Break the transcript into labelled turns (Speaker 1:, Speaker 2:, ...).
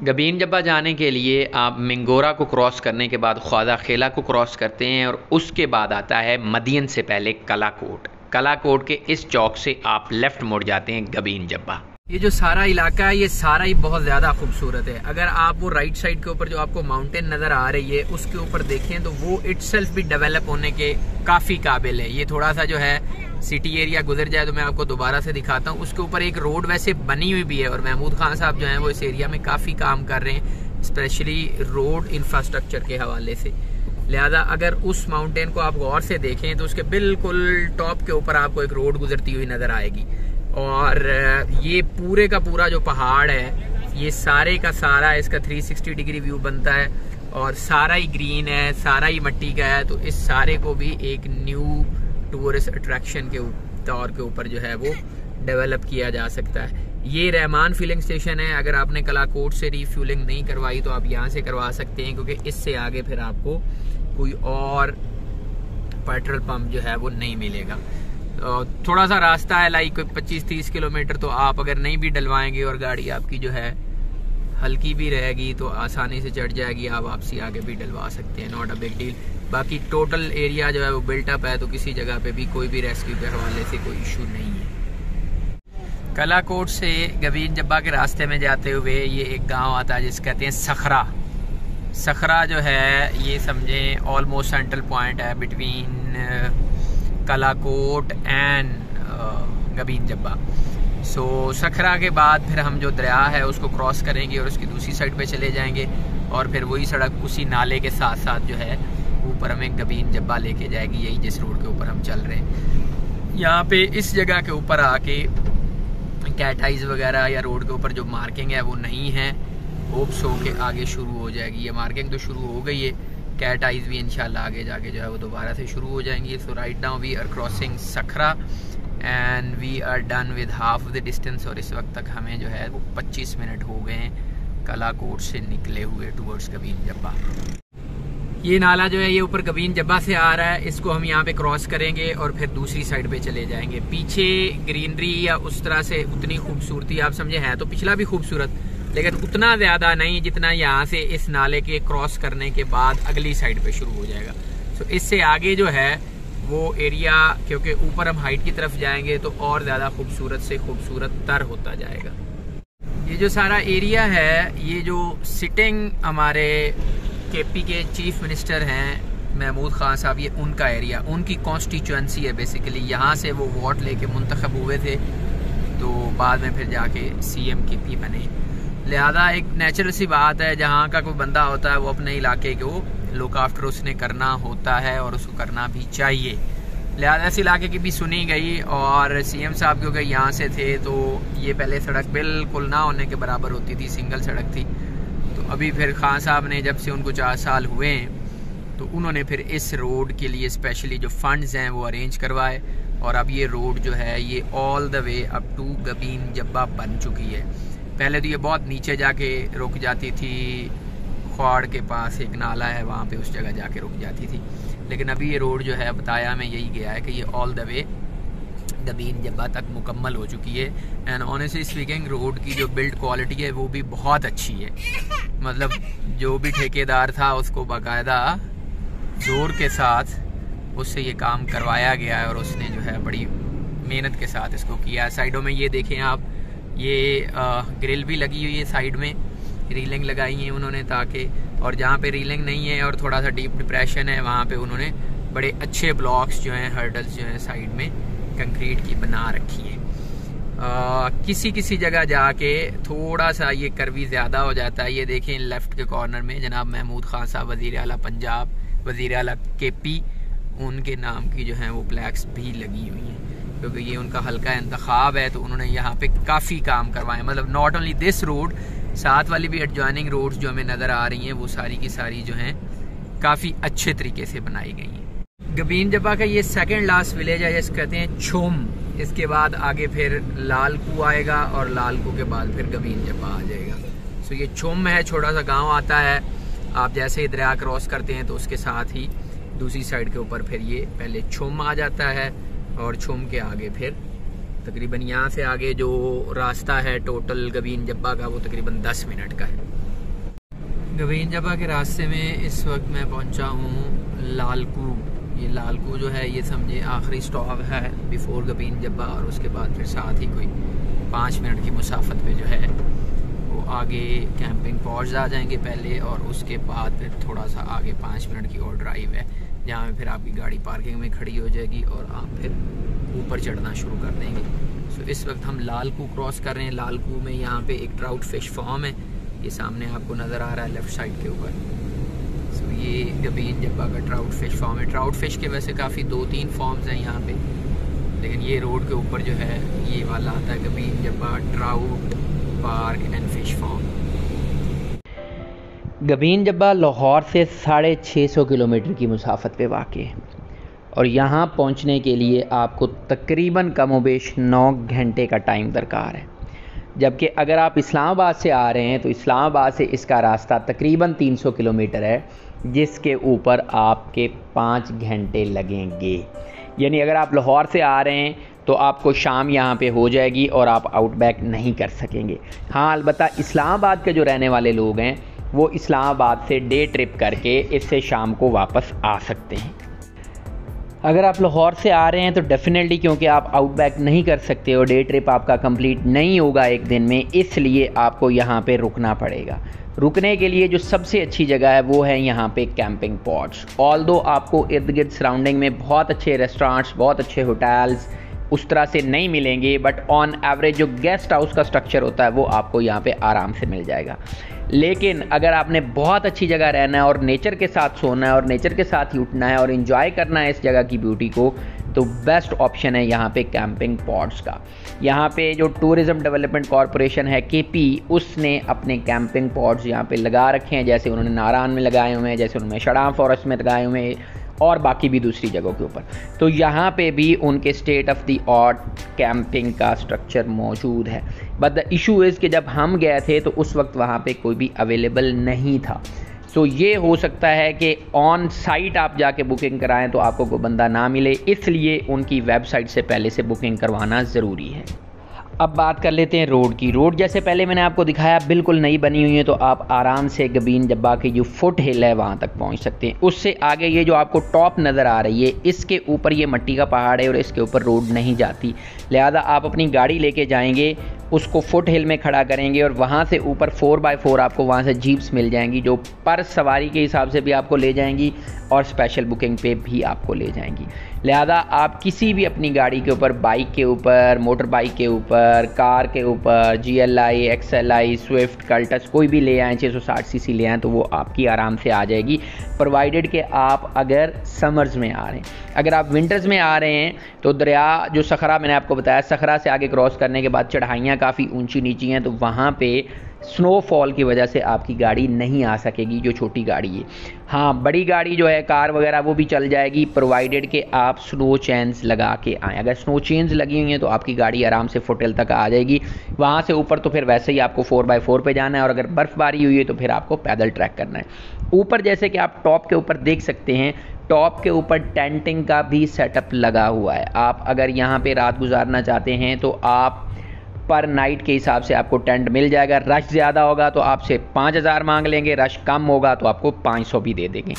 Speaker 1: गबीन जब्बा जाने के लिए आप मिंगोरा को क्रॉस करने के बाद ख्वाजा खेला को क्रॉस करते हैं और उसके बाद आता है मदियन से पहले कलाकोट। कलाकोट के इस चौक से आप लेफ़्ट मुड़ जाते हैं गबीन जब्बा।
Speaker 2: ये जो सारा इलाका है ये सारा ही बहुत ज़्यादा खूबसूरत है। अगर आप वो राइट साइड के ऊपर जो आपको माउंटेन नज़र आ रही है उसके ऊपर देखें तो वो इटसेल्फ भी डेवलप होने के काफ़ी काबिल है। ये थोड़ा सा जो है सिटी एरिया गुजर जाए तो मैं आपको दोबारा से दिखाता हूँ। उसके ऊपर एक रोड वैसे बनी हुई भी है और महमूद खान साहब जो हैं वो इस एरिया में काफ़ी काम कर रहे हैं, स्पेशली रोड इंफ्रास्ट्रक्चर के हवाले से। लिहाजा अगर उस माउंटेन को आप गौर से देखें तो उसके बिल्कुल टॉप के ऊपर आपको एक रोड गुजरती हुई नज़र आएगी। और ये पूरे का पूरा जो पहाड़ है ये सारे का सारा इसका 360 डिग्री व्यू बनता है और सारा ही ग्रीन है, सारा ही मिट्टी का है। तो इस सारे को भी एक न्यू टूरिस्ट अट्रैक्शन के तौर के ऊपर जो है वो डेवलप किया जा सकता है। ये रहमान फिलिंग स्टेशन है। अगर आपने कलाकोट से रिफ्यूलिंग नहीं करवाई तो आप यहाँ से करवा सकते हैं, क्योंकि इससे आगे फिर आपको कोई और पेट्रोल पंप जो है वो नहीं मिलेगा। थोड़ा सा रास्ता है, लाइक 25-30 किलोमीटर, तो आप अगर नहीं भी डलवाएंगे और गाड़ी आपकी जो है हल्की भी रहेगी तो आसानी से चढ़ जाएगी, आप वापसी आगे भी डलवा सकते हैं, नॉट अ बिग डील। बाकी टोटल एरिया जो है वो बिल्ट अप है, तो किसी जगह पे भी कोई भी रेस्क्यू के हवाले से कोई इशू नहीं है। कलाकोट से गबीन जब्बा के रास्ते में जाते हुए ये एक गांव आता है जिसे कहते हैं सखरा। सखरा जो है ये समझें ऑलमोस्ट सेंट्रल पॉइंट है बिटवीन कलाकोट एंड गबीन जब्बा। सो सखरा के बाद फिर हम जो दरिया है उसको क्रॉस करेंगे और उसकी दूसरी साइड पे चले जाएंगे और फिर वही सड़क उसी नाले के साथ साथ जो है ऊपर हमें गबीन जब्बा लेके जाएगी, यही जिस रोड के ऊपर हम चल रहे हैं। यहाँ पे इस जगह के ऊपर आके कैट आइज वगैरह या रोड के ऊपर जो मार्किंग है वो नहीं है, होप्स हो के आगे शुरू हो जाएगी। ये मार्किंग तो शुरू हो गई है, कैट आइज भी इंशाल्लाह आगे जाके जो है वो दोबारा से शुरू हो जाएंगी। So right now we are crossing Sakhra and we are done with half the distance. और इस वक्त तक हमें जो है वो 25 मिनट हो गए हैं कलाकोट से निकले हुए टूवर्ड्स गबीन जब्बा। ये नाला जो है ये ऊपर गबीन जब्बा से आ रहा है, इसको हम यहाँ पे क्रॉस करेंगे और फिर दूसरी साइड पे चले जाएंगे। पीछे ग्रीनरी या उस तरह से उतनी खूबसूरती आप समझे है तो पिछला भी खूबसूरत, लेकिन उतना ज्यादा नहीं जितना यहाँ से इस नाले के क्रॉस करने के बाद अगली साइड पे शुरू हो जाएगा। तो इससे आगे जो है वो एरिया, क्योंकि ऊपर हम हाइट की तरफ जाएंगे तो और ज्यादा खूबसूरत से खूबसूरत तर होता जाएगा। ये जो सारा एरिया है, ये जो सिटिंग हमारे केपी के चीफ मिनिस्टर हैं महमूद खान साहब, ये उनका एरिया, उनकी कॉन्स्टिट्यूएंसी है बेसिकली। यहाँ से वो वोट लेके मुंतखब हुए थे तो बाद में फिर जाके CM KP बने। लिहाजा एक नेचुरल सी बात है, जहाँ का कोई बंदा होता है वो अपने इलाके को लुक आफ्टर उसने करना होता है और उसको करना भी चाहिए। लिहाजा इस इलाके की भी सुनी गई और CM साहब क्योंकि यहाँ से थे तो ये पहले सड़क बिल्कुल ना होने के बराबर होती थी, सिंगल सड़क थी। तो अभी फिर खान साहब ने जब से उनको 4 साल हुए तो उन्होंने फिर इस रोड के लिए स्पेशली जो फंड्स हैं वो अरेंज करवाए और अब ये रोड जो है ये all the way up to Gabeen Jabba बन चुकी है। पहले तो ये बहुत नीचे जाके रुक जाती थी, ख्वाड़ के पास एक नाला है वहाँ पे उस जगह जाके रुक जाती थी, लेकिन अभी ये रोड जो है बताया में यही गया है कि ये ऑल द वे गबीन जब्बा तक मुकम्मल हो चुकी है। एंड ऑनेस्टली स्पीकिंग रोड की जो बिल्ड क्वालिटी है वो भी बहुत अच्छी है। मतलब जो भी ठेकेदार था उसको बाकायदा जोर के साथ उससे ये काम करवाया गया है और उसने जो है बड़ी मेहनत के साथ इसको किया है। साइडों में ये देखें आप, ये ग्रिल भी लगी हुई है, साइड में रीलिंग लगाई है उन्होंने ताकि, और जहाँ पे रीलिंग नहीं है और थोड़ा सा डीप डिप्रेशन है वहाँ पे उन्होंने बड़े अच्छे ब्लॉक्स जो हैं, हर्डल्स जो हैं साइड में कंक्रीट की बना रखी है। किसी किसी जगह जाके थोड़ा सा ये कर्वी ज़्यादा हो जाता है। ये देखें लेफ़्ट के कॉर्नर में जनाब महमूद खान साहब वज़ीर आला पंजाब, वज़ीर आला KP, उनके नाम की जो हैं वो प्लैक्स भी लगी हुई हैं क्योंकि ये उनका हल्का इंतखाब है, तो उन्होंने यहाँ पे काफ़ी काम करवाए। मतलब नॉट ओनली दिस रोड, साथ वाली भी एडजॉइनिंग रोड्स जो हमें नज़र आ रही हैं वो सारी की सारी जो हैं काफ़ी अच्छे तरीके से बनाई गई हैं। गबीन जब्बा का ये सेकंड लास्ट विलेज है, जिसे कहते हैं छोम। इसके बाद आगे फिर लालकू आएगा और लालकू के बाद फिर गबीन जब्बा आ जाएगा। सो ये छोम में है, छोटा सा गांव आता है। आप जैसे ही दरिया क्रॉस करते हैं तो उसके साथ ही दूसरी साइड के ऊपर फिर ये पहले छोम आ जाता है और छोम के आगे फिर तकरीबन यहाँ से आगे जो रास्ता है टोटल गबीन जब्बा का वो तकरीबन 10 मिनट का है। गबीन जब्बा के रास्ते में इस वक्त मैं पहुँचा हूँ लालकू। ये लालकू जो है ये समझे आखिरी स्टॉप है बिफोर गबीन जब्बा, और उसके बाद फिर साथ ही कोई 5 मिनट की मुसाफत पे जो है वो आगे कैंपिंग पॉड्स आ जाएंगे पहले, और उसके बाद फिर थोड़ा सा आगे 5 मिनट की और ड्राइव है जहाँ में फिर आपकी गाड़ी पार्किंग में खड़ी हो जाएगी और आप फिर ऊपर चढ़ना शुरू कर देंगे। सो इस वक्त हम लालकू क्रॉस कर रहे हैं। लालकू में यहाँ पे एक ट्राउट फिश फार्म है, ये सामने आपको नज़र आ रहा है लेफ़्ट साइड के ऊपर। सो ये गबीन जब्बा का ट्राउट फिश फार्म है। ट्राउट फिश के वैसे काफ़ी 2-3 फार्म्स हैं यहाँ पे, लेकिन ये रोड के ऊपर जो है ये वाला आता है Gabeen Jabba trout park and fish farm.
Speaker 1: Gabeen Jabba Lahore से 650 किलोमीटर की मुसाफत पे वाक़ई है, और यहाँ पहुँचने के लिए आपको तकरीबन कमोबेश 9 घंटे का टाइम दरकार है। जबकि अगर आप इस्लामाबाद से आ रहे हैं तो इस्लामाबाद से इसका रास्ता तकरीबन 300 किलोमीटर है, जिसके ऊपर आपके 5 घंटे लगेंगे। यानी अगर आप लाहौर से आ रहे हैं तो आपको शाम यहाँ पे हो जाएगी और आप आउटबैक नहीं कर सकेंगे। हाँ, अलबत्ता इस्लामाबाद के जो रहने वाले लोग हैं वो इस्लामाबाद से डे ट्रिप करके इससे शाम को वापस आ सकते हैं। अगर आप लाहौर से आ रहे हैं तो डेफिनेटली, क्योंकि आप आउटबैक नहीं कर सकते और डे ट्रिप आपका कंप्लीट नहीं होगा एक दिन में, इसलिए आपको यहाँ पे रुकना पड़ेगा। रुकने के लिए जो सबसे अच्छी जगह है वो है यहाँ पे कैंपिंग पॉड्स। ऑल्दो आपको इर्द गिर्द सराउंडिंग में बहुत अच्छे रेस्टोरेंट्स, बहुत अच्छे होटल्स उस तरह से नहीं मिलेंगे, बट ऑन एवरेज जो गेस्ट हाउस का स्ट्रक्चर होता है वो आपको यहाँ पे आराम से मिल जाएगा। लेकिन अगर आपने बहुत अच्छी जगह रहना है और नेचर के साथ सोना है और नेचर के साथ ही उठना है और एंजॉय करना है इस जगह की ब्यूटी को, तो बेस्ट ऑप्शन है यहाँ पे कैंपिंग पॉड्स का। यहाँ पे जो टूरिज़्म डेवलपमेंट कॉरपोरेशन है KP, उसने अपने कैंपिंग पॉड्स यहाँ पे लगा रखे हैं, जैसे उन्होंने नारान में लगाए हुए हैं, जैसे उन्होंने शड़ाम फॉरेस्ट में लगाए हुए हैं और बाकी भी दूसरी जगहों के ऊपर। तो यहाँ पे भी उनके state of the art camping का स्ट्रक्चर मौजूद है। बट द इशू इज़ कि जब हम गए थे तो उस वक्त वहाँ पे कोई भी अवेलेबल नहीं था। सो ये हो सकता है कि ऑन साइट आप जाके बुकिंग कराएं तो आपको कोई बंदा ना मिले, इसलिए उनकी वेबसाइट से पहले से बुकिंग करवाना ज़रूरी है। अब बात कर लेते हैं रोड की। रोड जैसे पहले मैंने आपको दिखाया बिल्कुल नई बनी हुई है, तो आप आराम से गबीन जब्बा की जो फुट हिल है वहाँ तक पहुँच सकते हैं। उससे आगे ये जो आपको टॉप नज़र आ रही है, इसके ऊपर ये मिट्टी का पहाड़ है और इसके ऊपर रोड नहीं जाती, लिहाजा आप अपनी गाड़ी लेके जाएंगे, उसको फुट हिल में खड़ा करेंगे और वहाँ से ऊपर 4x4 आपको वहाँ से जीप्स मिल जाएंगी जो पर सवारी के हिसाब से भी आपको ले जाएंगी और स्पेशल बुकिंग पे भी आपको ले जाएंगी। लिहाजा आप किसी भी अपनी गाड़ी के ऊपर, बाइक के ऊपर, मोटर बाइक के ऊपर, कार के ऊपर, GLI, XLI, स्विफ्ट, कल्टस कोई भी ले आएँ, 660 सीसी ले आएँ तो वो आपकी आराम से आ जाएगी, प्रोवाइडेड कि आप अगर समर्स में आ रहे हैं। अगर आप विंटर्स में आ रहे हैं तो दरिया जो सखरा मैंने आपको बताया, सखरा से आगे क्रॉस करने के बाद चढ़ाइयाँ काफ़ी ऊंची नीची हैं, तो वहाँ पे स्नोफॉल की वजह से आपकी गाड़ी नहीं आ सकेगी जो छोटी गाड़ी है। हाँ, बड़ी गाड़ी जो है, कार वगैरह, वो भी चल जाएगी प्रोवाइडेड कि आप स्नो चेन्स लगा के आएँ। अगर स्नो चेन्स लगी हुई हैं तो आपकी गाड़ी आराम से फुटहिल तक आ जाएगी। वहाँ से ऊपर तो फिर वैसे ही आपको 4x4 पे जाना है, और अगर बर्फ़बारी हुई है तो फिर आपको पैदल ट्रैक करना है। ऊपर जैसे कि आप टॉप के ऊपर देख सकते हैं, टॉप के ऊपर टेंटिंग का भी सेटअप लगा हुआ है। आप अगर यहाँ पे रात गुजारना चाहते हैं तो आप पर नाइट के हिसाब से आपको टेंट मिल जाएगा। रश ज़्यादा होगा तो आपसे 5000 मांग लेंगे, रश कम होगा तो आपको 500 भी दे देंगे।